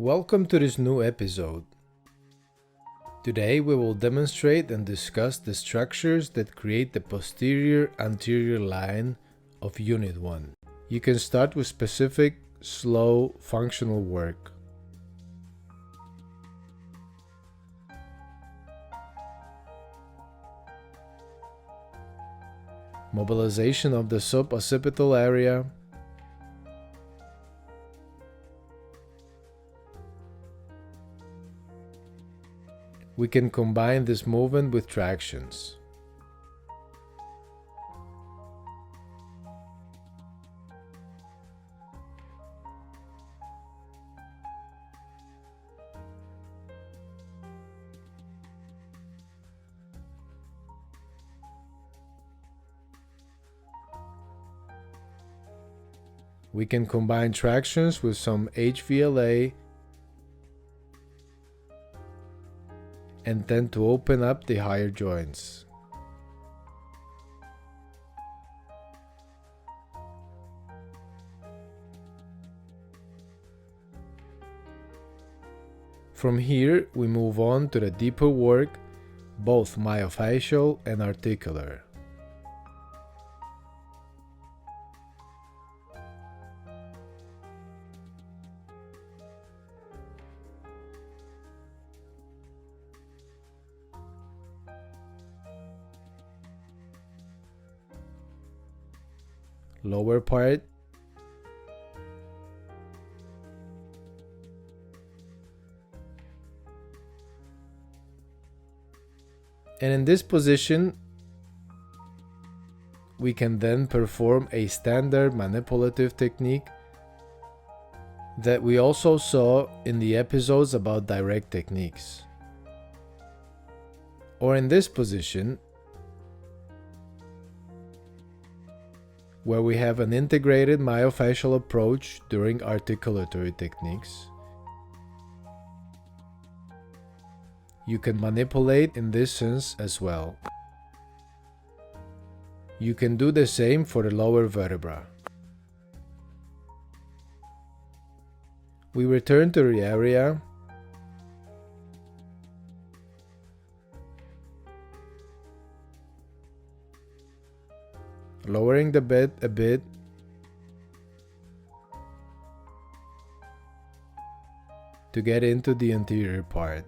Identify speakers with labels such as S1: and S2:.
S1: Welcome to this new episode. Today we will demonstrate and discuss the structures that create the posterior-anterior line of Unit 1. You can start with specific, slow, functional work. Mobilization of the suboccipital area. We can combine this movement with tractions. We can combine tractions with some HVLA and tend to open up the higher joints. From here, we move on to the deeper work, both myofascial and articular. Lower part, and in this position we can then perform a standard manipulative technique that we also saw in the episodes about direct techniques. Or in this position, where we have an integrated myofascial approach during articulatory techniques. You can manipulate in this sense as well. You can do the same for the lower vertebra. We return to the area . Lowering the bed a bit . To get into the anterior part.